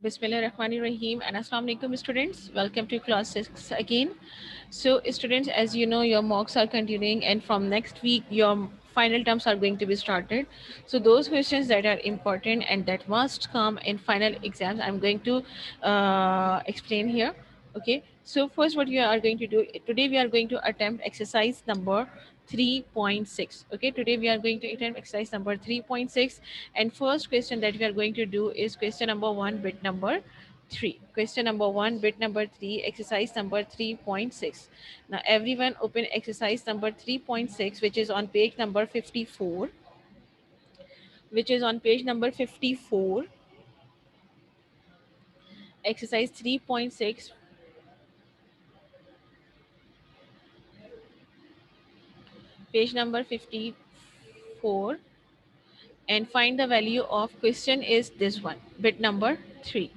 Bismillahirrahmanirrahim and Assalamu alaikum students. Welcome to class 6 again. So students, as you know, your mocks are continuing and from next week your final terms are going to be started. So those questions that are important and that must come in final exams, I'm going to explain here. Okay. So first what you are going to do, today we are going to attempt exercise number 3.6. Okay, today we are going to attempt exercise number 3.6, and first question that we are going to do is question number 1 bit number 3. Question number 1 bit number 3, exercise number 3.6. Now everyone open exercise number 3.6, which is on page number 54, which is on page number 54. Exercise 3.6, page number 54, and find the value of, question is this one, bit number 3.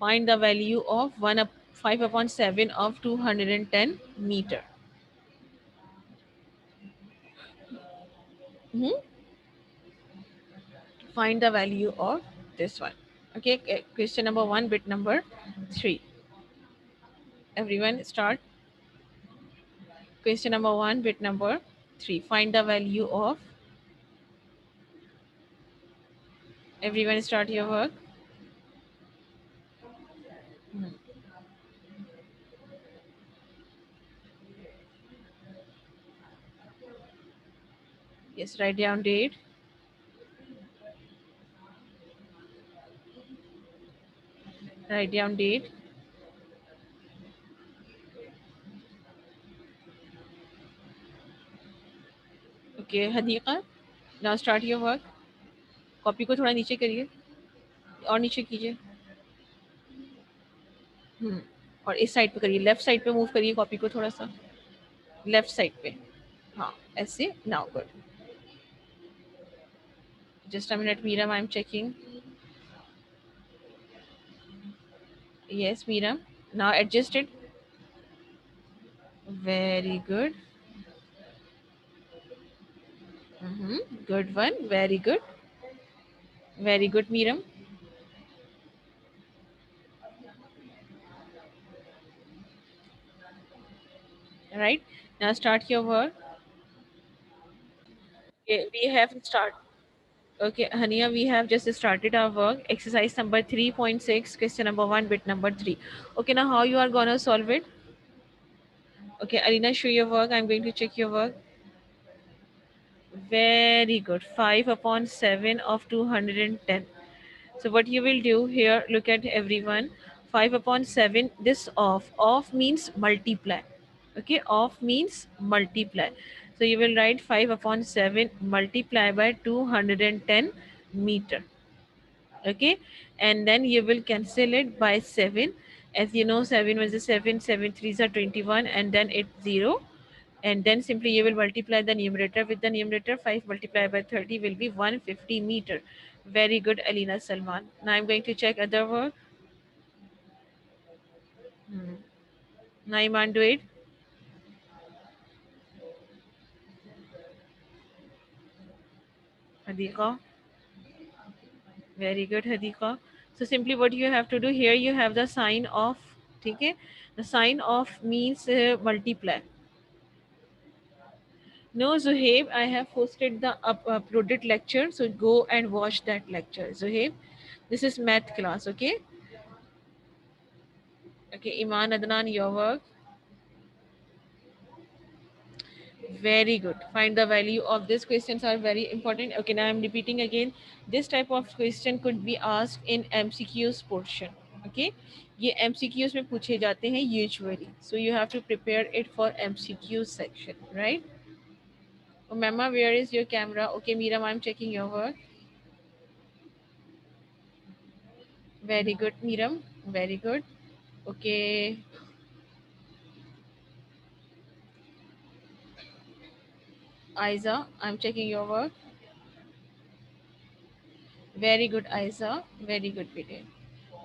Find the value of 5 upon 7 of 210 meter. Mhm. Find the value of this one. Okay, question number 1 bit number 3. Everyone start. Question number 1 bit number 3. Find the value of, everyone start your work. Mhm. Yes, write down date. Write down date. Okay, Hadiqa, now start your work. Copy को थोड़ा नीचे करिए और नीचे कीजिए। हम्म, और इस side पे करिए, लेफ्ट साइड पे मूव करिए कॉपी को थोड़ा सा, लेफ्ट साइड पे। हाँ, ऐसे। Now good. Just a minute Meeram, I am checking. Yes, Meeram. Now adjust it. Very good. Good one. Very good. Very good, Meeram. Right. Now start your work. Okay, we have start. Okay, Hania, we have just started our work. Exercise number 3.6, question number 1, bit number 3. Okay, now how you are gonna solve it? Okay, Alina, show your work. I'm going to check your work. Very good. 5 upon 7 of 210. So what you will do here, look at everyone. 5 upon 7, this off. Off means multiply. Okay, off means multiply. So you will write 5 upon 7 multiply by 210 meter. Okay, and then you will cancel it by 7. As you know, 7 was a 7, 7 threes are 21, and then it's 0. And then simply you will multiply the numerator with the numerator. 5 multiplied by 30 will be 150 meter. Very good, Alina Salman. Now I'm going to check other work. Naiman, do it. Hadika. Very good, Hadika. So simply what you have to do here, you have the sign of, okay? The sign of means multiply. No, Zuhaib, I have posted the uploaded lecture, so go and watch that lecture. Zuhaib, this is math class, okay? Okay, Iman Adnan, your work. Very good. Find the value of these questions are very important. Okay, now I'm repeating again. This type of question could be asked in MCQs portion. Okay, ये MCQs में पूछे जाते हैं usually. So you have to prepare it for MCQ section, right? Oh, Mama, where is your camera? Okay, Mira, I'm checking your work. Very good, Miram. Very good. Okay, Aiza, I'm checking your work. Very good, Aiza. Very good, बेटे.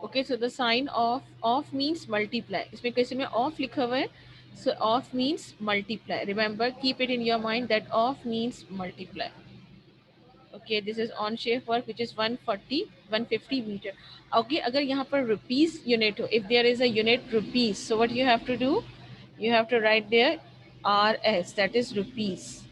Okay, so the sign of means multiply. इसमें कैसे में off लिखा हुआ है? So off means multiply. Remember, keep it in your mind that off means multiply. Okay, this is on shape work which is 140 150 meter. Okay, अगर यहाँ पर rupees unit हो, if there is a unit rupees, so what you have to do, you have to write there rs, that is rupees.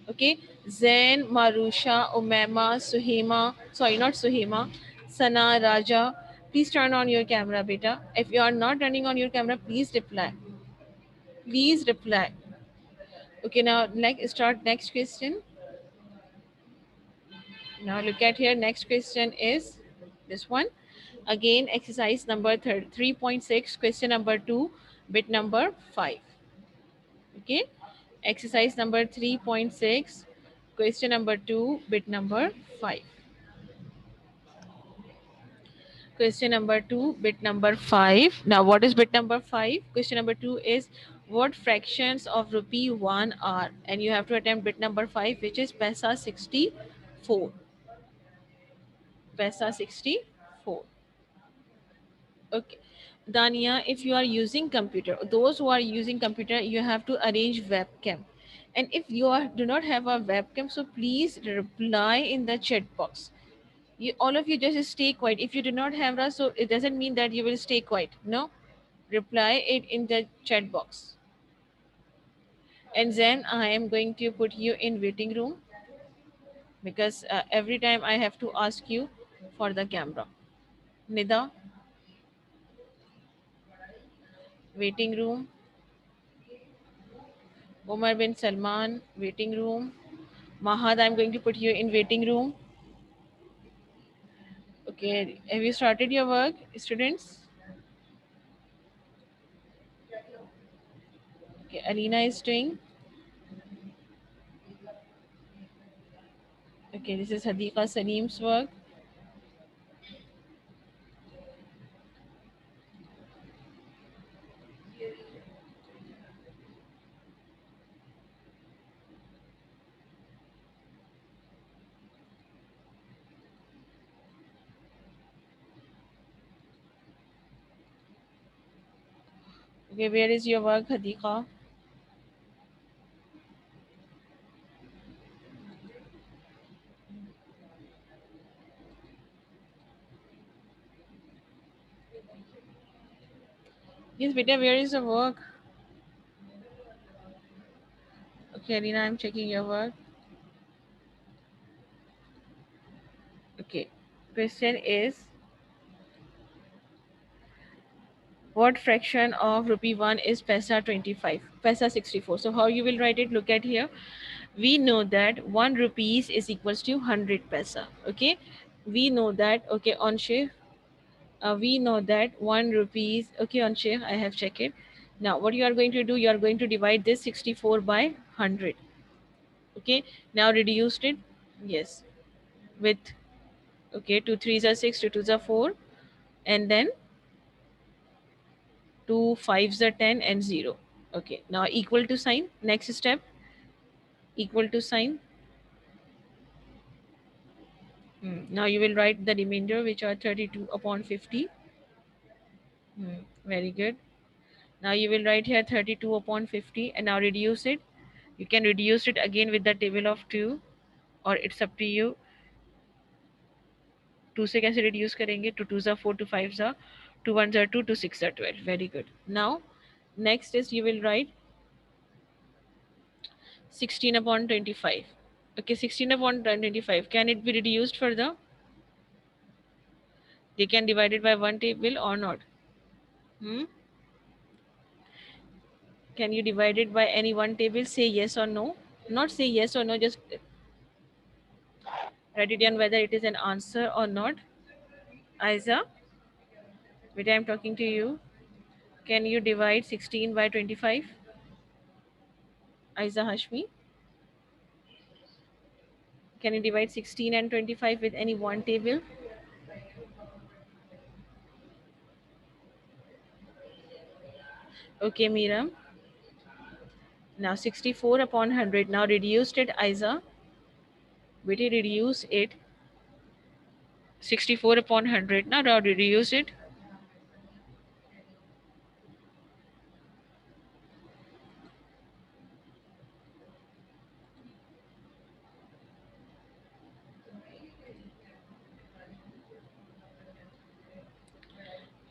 Okay, Zain, Marusha, Umema, Suhema, sorry, not Suhema, Sana, Raja, please turn on your camera, beta. If you are not turning on your camera, please reply. Please reply. Okay, now like start next question. Now look at here. Next question is this one. Again, exercise number 3.6, question number 2, bit number 5. Okay. Exercise number 3.6, question number 2, bit number 5. Question number 2, bit number 5. Now, what is bit number 5? Question number 2 is what fractions of rupee 1 are? And you have to attempt bit number 5, which is paisa 64. Paisa 64. Okay. Dania, if you are using computer, those who are using computer, you have to arrange webcam. And if you do not have a webcam, so please reply in the chat box. You, all of you just stay quiet. If you do not have a, so it doesn't mean that you will stay quiet. No, reply it in the chat box. And then I am going to put you in waiting room because every time I have to ask you for the camera. Nida, waiting room. Omar bin Salman, waiting room. Mahad, I'm going to put you in waiting room. Okay, have you started your work, students? Okay, Alina is doing. Okay, this is Hadiqa Salim's work. Okay, where is your work, Hadiqa? Yes, beta, where is the work? Okay, Alina, I'm checking your work. Okay, question is what fraction of rupee 1 is paisa 25? Paisa 64. So how you will write it? Look at here. We know that 1 rupees is equals to 100 paisa. Okay, we know that. Okay, on shift. We know that 1 rupees. Okay, on shift, I have checked it. Now, what you are going to do? You are going to divide this 64 by 100. Okay, now reduced it. Yes, with okay, 2 threes are 6, 2 twos are 4, and then 2 fives are 10 and 0. Okay, now equal to sign. Next step, equal to sign. Now you will write the remainder, which are 32 upon 50. Very good. Now you will write here 32 upon 50 and now reduce it. You can reduce it again with the table of 2 or it's up to you. 2 से कैसे reduce करेंगे? 2 twos are 4, 2 fives are 2 ones are 2, 2 six are 12. Very good. Now next is you will write 16 upon 25. Okay, 16 upon 25. Can it be reduced further? They can divide it by one table or not? Hmm? Can you divide it by any one table? Say yes or no. Not say yes or no, just write it down whether it is an answer or not. Aiza, wait, I'm talking to you. Can you divide 16 by 25? Aiza Hashmi, can you divide 16 and 25 with any one table? Okay, Miram. Now 64 upon 100. Now reduced it, Aiza. Wait, reduce it. 64 upon 100. Now reduce it.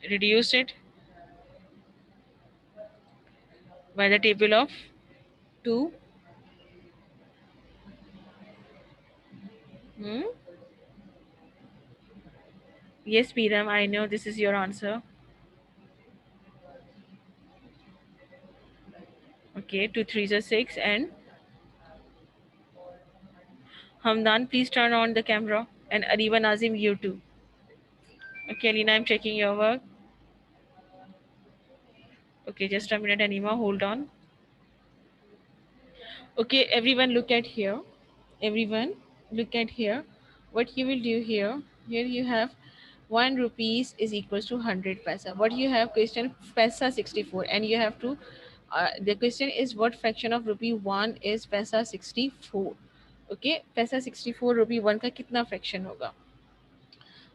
reduce it by the table of 2. Hmm? Yes, Piram, I know this is your answer. Okay, 2 3s are 6. And Hamdan, please turn on the camera. And Ariba Nazim, you too. Okay, Alina, I'm checking your work. Okay, just a minute, Anima, hold on. Okay, everyone look at here. Everyone look at here. What you will do here, here you have 1 rupees is equals to 100 paisa. What you have question paisa 64, and you have to the question is what fraction of rupee 1 is paisa 64. Okay, paisa 64 rupee 1 का कितना fraction होगा?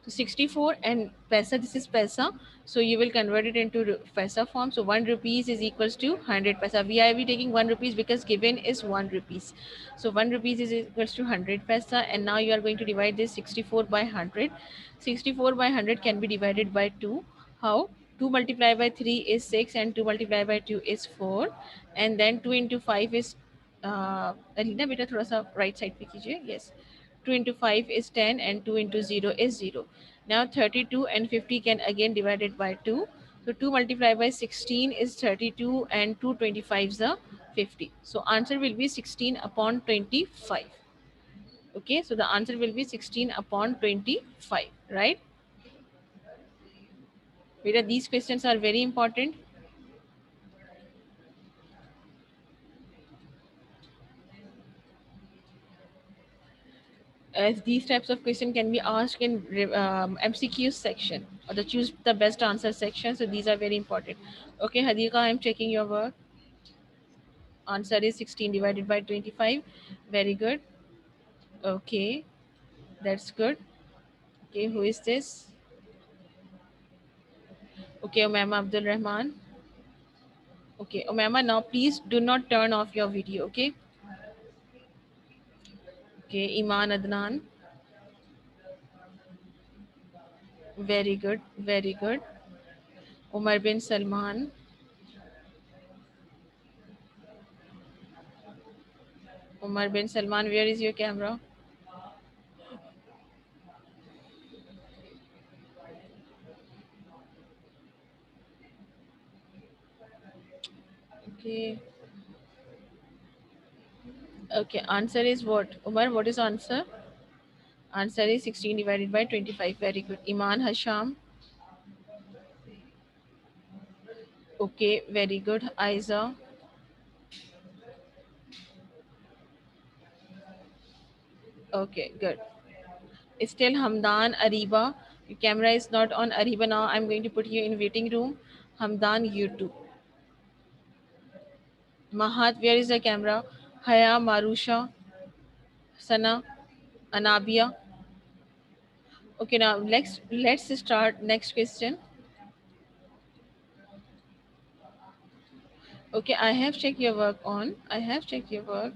So 64 and paisa, this is paisa. So you will convert it into paisa form. So 1 rupees is equals to 100 paisa. We are taking 1 rupees because given is 1 rupees. So 1 rupees is equals to 100 paisa. And now you are going to divide this 64 by 100. 64 by 100 can be divided by 2. How? 2 multiplied by 3 is 6 and 2 multiplied by 2 is 4. And then 2 into 5 is Alina बेटा थोड़ा सा right side पे कीजिए. Yes, 2 into 5 is 10 and 2 into 0 is 0. Now 32 and 50 can again divide it by 2. So 2 multiplied by 16 is 32 and 2 25s are 50. So answer will be 16 upon 25. Okay, so the answer will be 16 upon 25, right? Beta, these questions are very important. As these types of question can be asked in MCQ section or the choose the best answer section. So these are very important. Okay, Hadika, I'm checking your work. Answer is 16 divided by 25. Very good. Okay, that's good. Okay, who is this? Okay, Umama Abdul Rahman. Okay, Umama, now please do not turn off your video. Okay. Okay, Iman Adnan. Very good. Very good. Umar bin Salman. Umar bin Salman, where is your camera? Okay. Okay, answer is what? Umar, what is answer? Answer is 16 divided by 25. Very good. Iman Hasham. Okay, very good. Aiza. Okay, good. Still Hamdan, Ariba. Your camera is not on Ariba now. I'm going to put you in waiting room. Hamdan, you too. Mahat, where is the camera? Haya, Marusha, Sana, Anabia. Okay, now let's start next question. Okay, I have checked your work on. I have checked your work.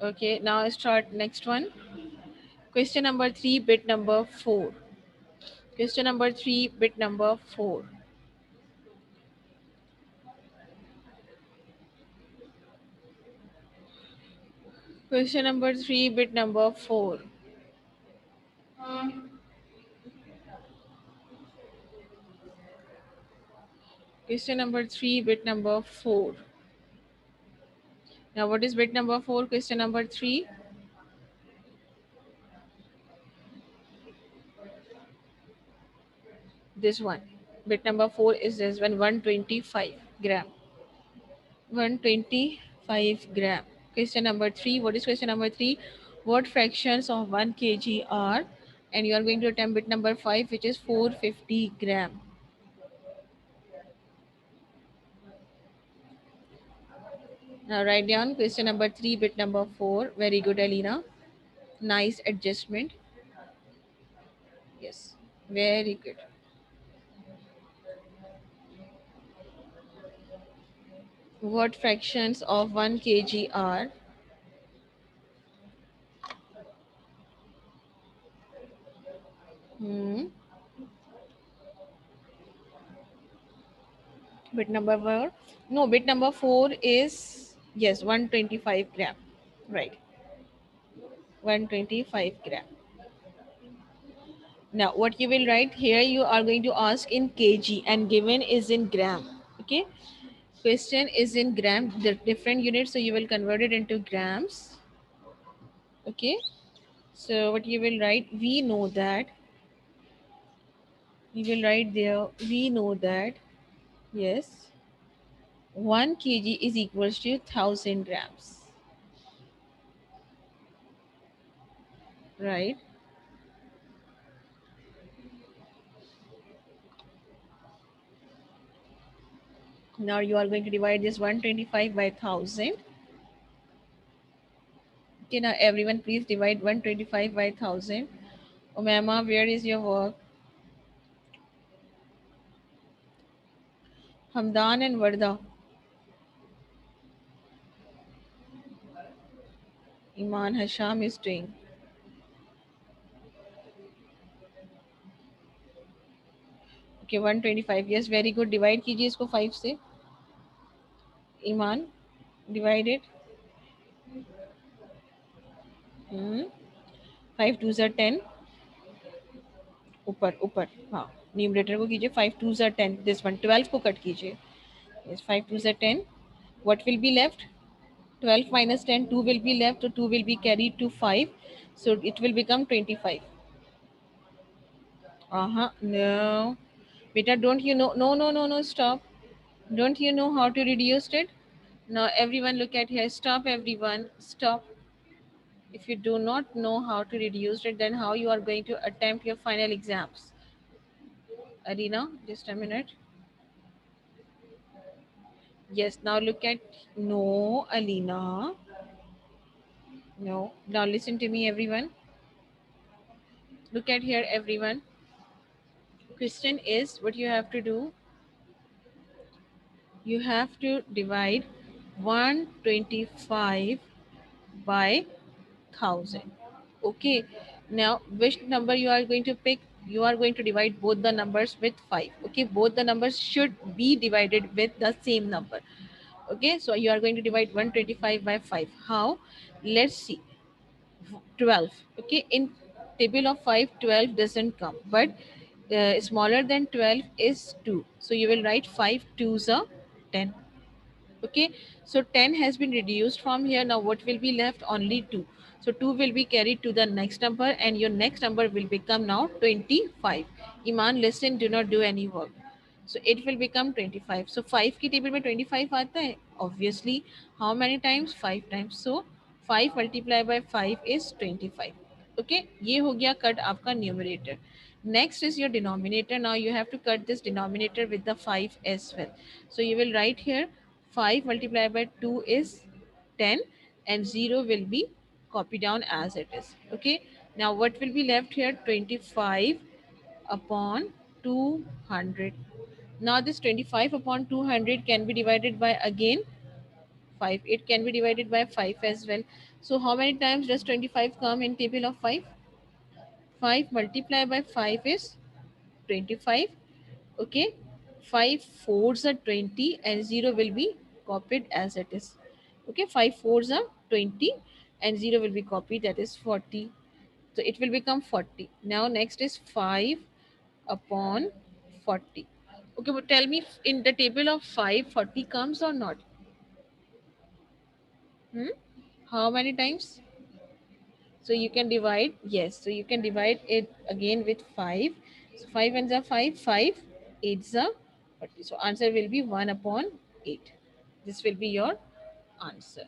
Okay, now start next one. Question number 3, bit number 4. Question number 3, bit number 4. Question number 3, bit number 4. Question number 3, bit number 4. Now, what is bit number 4? Question number 3. This one. Bit number 4 is this one, 125 gram. 125 gram. Question number 3. What is question number 3? What fractions of 1 kg are? And you are going to attempt bit number 5, which is 450 gram. Now write down question number 3, bit number 4. Very good, Alina. Nice adjustment. Yes, very good. What fractions of 1 kg are? Hmm. Bit number four. No, bit number four is yes, 125 gram. Right. 125 gram. Now, what you will write here, you are going to ask in kg and given is in gram. Okay. Question is in gram, the different units. So you will convert it into grams. Okay. So what you will write, we know that, you will write there, we know that, yes, 1 kg is equals to 1000 grams. Right. Now you are going to divide this 125 by 1000. Okay, now everyone please divide 125 by 1000. Umama, where is your work? Hamdan and Varda. Iman Hasham is doing. Okay, 125. Yes, very good. Divide कीजिए इसको 5 से. Iman, divide it. 5 2s are 10. ऊपर ऊपर हाँ, numerator को कीजिए. 5 2s are 10. This one 12 को cut कीजिए. Yes, 5 2s are 10. What will be left? 12 minus 10, 2 will be left, so 2 will be carried to 5. So it will become 25. No. Beta, don't you know? No, no, no, no, stop. Don't you know how to reduce it? Now, everyone look at here. Stop, everyone. Stop. If you do not know how to reduce it, then how you are going to attempt your final exams? Arena, just a minute. Yes, now look at. No, Alina. No. Now listen to me, everyone. Look at here, everyone. Question is what you have to do. You have to divide 125 by 1000. Okay. Now, which number you are going to pick? You are going to divide both the numbers with 5. Okay. Both the numbers should be divided with the same number. Okay. So, you are going to divide 125 by 5. How? Let's see. 12. Okay. In table of 5, 12 doesn't come. But smaller than 12 is 2. So, you will write 5 2s are 10. Okay, so 10 has been reduced from here. Now what will be left? Only 2. So 2 will be carried to the next number and your next number will become now 25. Iman, listen, do not do any work. So it will become 25. So 5 की table में 25 आता है. Obviously, how many times? 5 times. So 5 multiplied by 5 is 25. Okay, ये हो गया cut आपका numerator. Next is your denominator. Now you have to cut this denominator with the 5 as well. So you will write here 5 multiplied by 2 is 10 and 0 will be copied down as it is. Okay, now what will be left here? 25 upon 200. Now this 25 upon 200 can be divided by again 5. It can be divided by 5 as well. So how many times does 25 come in table of 5? 5 multiplied by 5 is 25. Okay, 5 fours are 20 and 0 will be copied as it is. Okay, 5 fours are 20 and 0 will be copied, that is 40. So it will become 40. Now next is 5 upon 40. Okay, but tell me, in the table of 5, 40 comes or not? Hmm? How many times? So you can divide, yes, so you can divide it again with 5. So 5 ones are 5, 5 eights are 40. So answer will be 1 upon 8. This will be your answer.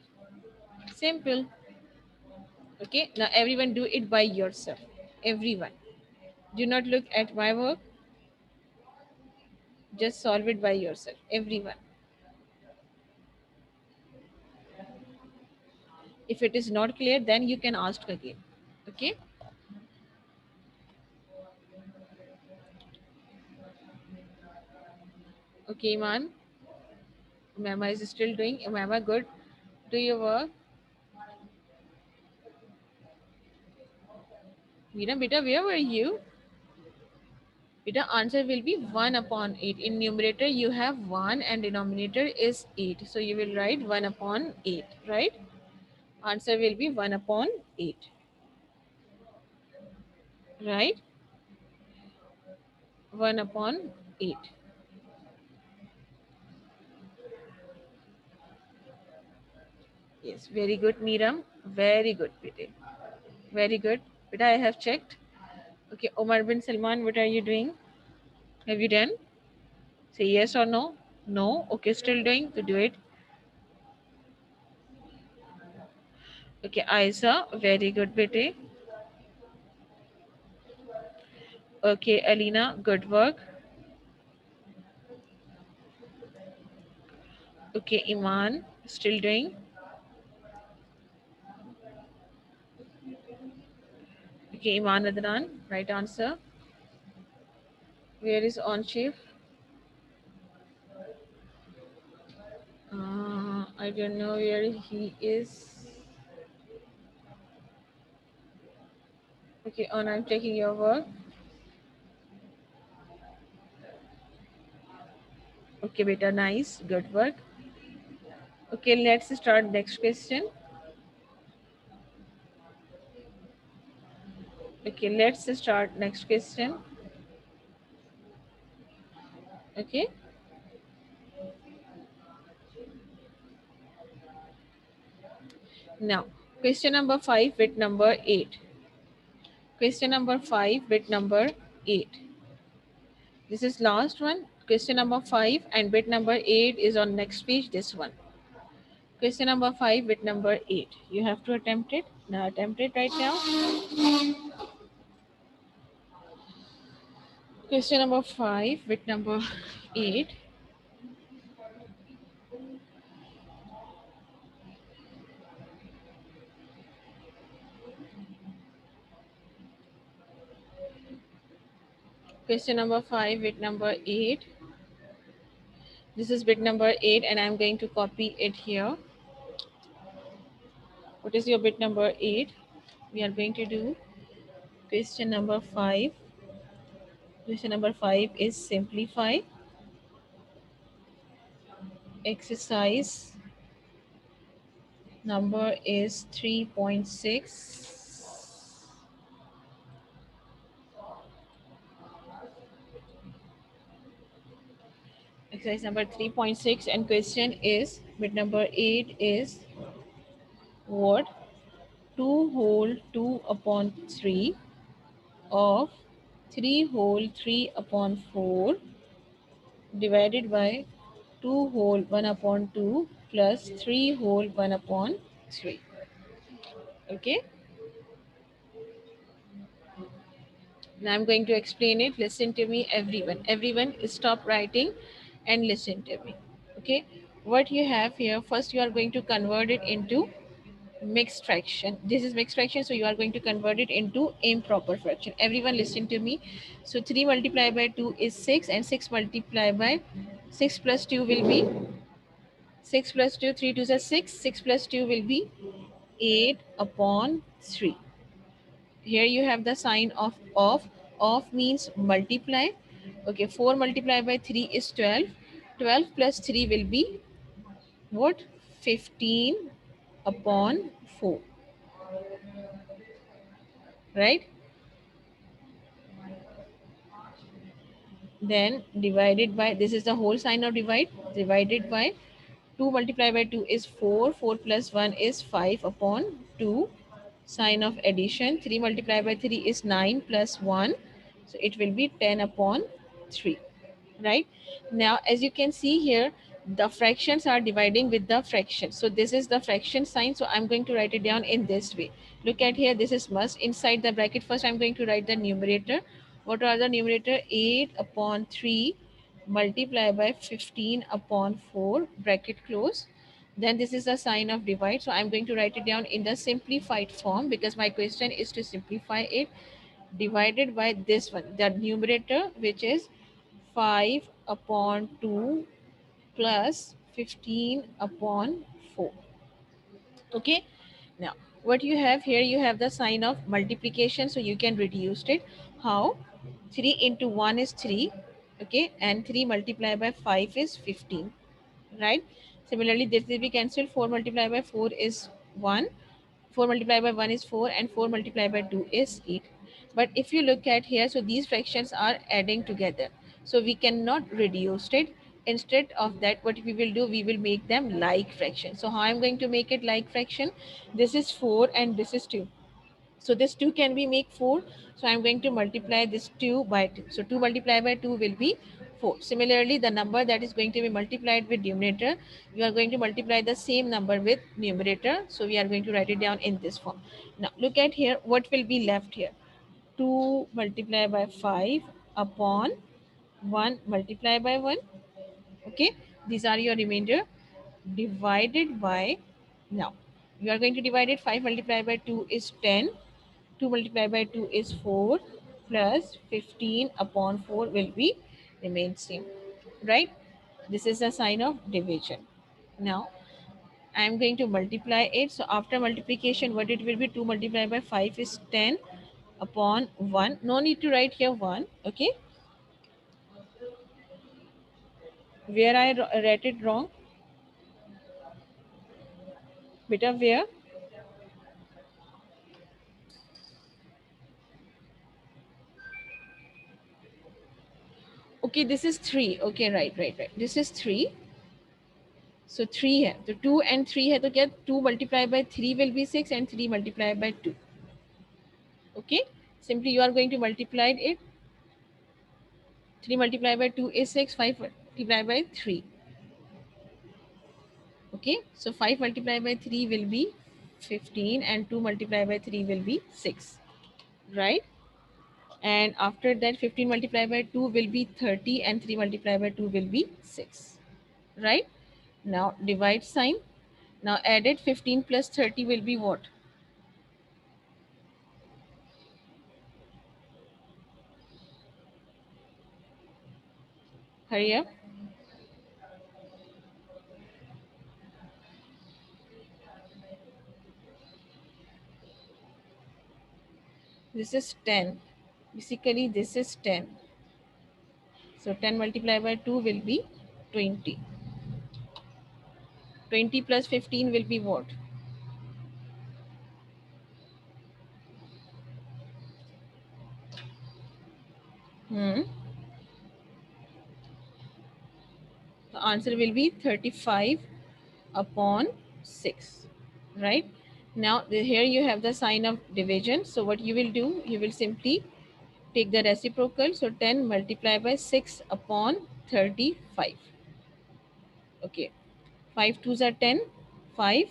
Simple. Okay, now everyone do it by yourself. Everyone. Do not look at my work. Just solve it by yourself. Everyone. If it is not clear, then you can ask again. Okay. Okay, man. Mama is still doing. Mama, good. Do your work. Veena, beta, where were you? Beta, answer will be 1 upon 8. In numerator, you have 1 and denominator is 8. So you will write 1 upon 8, right? Answer will be 1 upon 8, right? 1 upon 8. Yes, very good, Meeram. Very good, Beta. Very good. Beta, I have checked. Okay, Omar bin Salman, what are you doing? Have you done? Say yes or no. No. Okay, still doing to do it. Okay, Aisa, very good, Beta. Okay, Alina, good work. Okay, Iman, still doing. Okay, Iman Adnan, right answer. Where is on chief? I don't know where he is. Okay, on, I'm taking your work. Okay, beta, nice, good work. Okay, let's start next question. Okay, let's start next question. Okay, now question number 5 with number 8. Question number 5 with number 8. This is last one. Question number 5 and bit number 8 is on next page, this one. Question number 5 with number 8. You have to attempt it. Now attempt it right now. Question number 5 with number 8. Question number 5 with number 8. This is bit number 8 and I'm going to copy it here. What is your bit number 8? We are going to do question number 5. Question number 5 is simplify. Exercise number is 3.6. Exercise number 3.6 and question is bit number 8 is what? 2 whole 2 upon 3 of 3 whole 3 upon 4 divided by 2 whole 1 upon 2 plus 3 whole 1 upon 3. Okay, now I'm going to explain it. Listen to me, everyone stop writing and listen to me. Okay, what you have here, first you are going to convert it into mixed fraction. This is mixed fraction, so you are going to convert it into improper fraction. Everyone listen to me. So 3 multiplied by 2 is 6 and 6 multiplied by 6 plus 2 will be 6 plus 2, 3 2 is 6, 6 plus 2 will be 8 upon 3. Here you have the sign of means multiply. Okay, 4 multiplied by 3 is 12. 12 plus 3 will be what? 15 upon 4, right? Then divided by, this is the whole sign of divide, divided by 2 multiplied by 2 is 4, 4 plus 1 is 5 upon 2, sign of addition, 3 multiplied by 3 is 9 plus 1, so it will be 10 upon 3, right? Now as you can see here, the fractions are dividing with the fraction, so this is the fraction sign, so I'm going to write it down in this way. Look at here, this is must inside the bracket. First I'm going to write the numerator. What are the numerator? 8 upon 3 multiply by 15 upon 4 bracket close. Then this is the sign of divide, so I'm going to write it down in the simplified form because my question is to simplify it. Divided by this one, the numerator, which is 5 upon 2 plus 15 upon 4. Okay, now what you have here, you have the sign of multiplication, so you can reduce it. How? 3 into 1 is 3, okay, and 3 multiplied by 5 is 15, right? Similarly, this will be cancelled. 4 multiplied by 4 is 1, 4 multiplied by 1 is 4, and 4 multiplied by 2 is 8. But if you look at here, so these fractions are adding together, so we cannot reduce it. Instead of that, what we will do, we will make them like fraction. So how I'm going to make it like fraction? This is 4 and this is 2, so this 2 can be make 4. So I'm going to multiply this 2 by 2. So 2 multiplied by 2 will be 4. Similarly, the number that is going to be multiplied with denominator, you are going to multiply the same number with numerator. So we are going to write it down in this form. Now look at here, what will be left here? 2 multiplied by 5 upon 1 multiplied by 1. Okay, these are your remainder divided by. Now you are going to divide it. 5 multiplied by 2 is 10, 2 multiplied by 2 is 4, plus 15 upon 4 will be remain same, right? This is a sign of division. Now I am going to multiply it. So after multiplication, what it will be? 2 multiplied by 5 is 10 upon 1. No need to write here 1, okay? Where I write it wrong? Beta, where? Okay, this is 3. Okay, right. This is 3. So 3 है, तो 2 and 3 है, तो क्या 2 multiplied by 3 will be 6 and 3 multiplied by 2. Okay, simply you are going to multiply it. 3 multiplied by 2 is 6, 5 multiplied by 3. Okay, so 5 multiplied by 3 will be 15 and 2 multiplied by 3 will be 6, right? And after that, 15 multiplied by 2 will be 30 and 3 multiplied by 2 will be 6, right? Now divide sign. Now added 15 plus 30 will be what? Hurry up. This is 10. Basically, this is 10. So 10 multiplied by 2 will be 20. 20 plus 15 will be what? Hmm. The answer will be 35 upon 6, right? Now here you have the sign of division. So what you will do, you will simply take the reciprocal. So 10 multiplied by 6 upon 35. Okay, 5 twos are 10, 5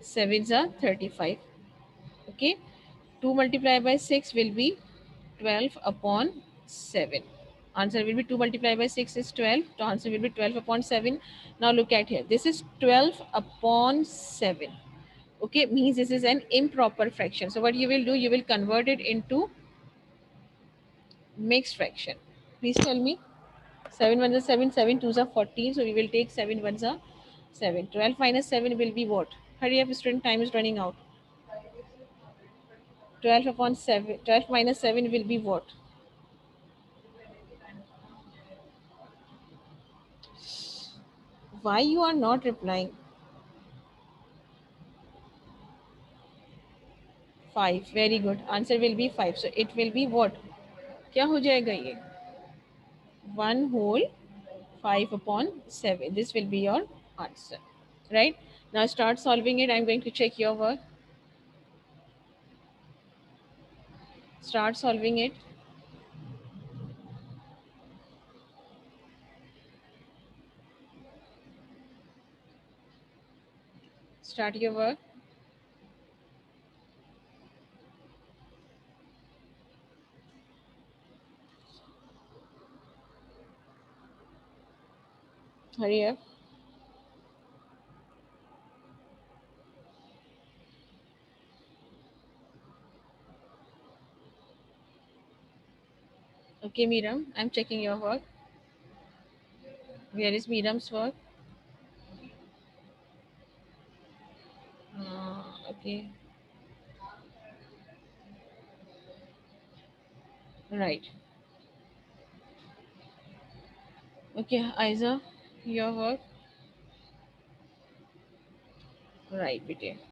sevens are 35. Okay, 2 multiplied by 6 will be 12 upon 7. Answer will be 2 multiplied by 6 is 12. The answer will be 12 upon 7. Now look at here. This is 12 upon 7. Okay, means this is an improper fraction. So what you will do, you will convert it into mixed fraction. Please tell me. 7 ones are 7, 7 twos are 14. So we will take 7 ones are 7. 12 minus 7 will be what? Hurry up, student, time is running out. 12 upon 7. 12 minus 7 will be what? Why you are not replying? 5. Very good. Answer will be 5. So it will be what? क्या हो जाएगा ये? 1 whole 5 upon 7. This will be your answer. Right? Now start solving it. I'm going to check your work. Start solving it. Start your work. Hurry up. Okay, Miram. I'm checking your work. Where is Miram's work? Okay. Right. Okay, Isa, your work. Right, BT.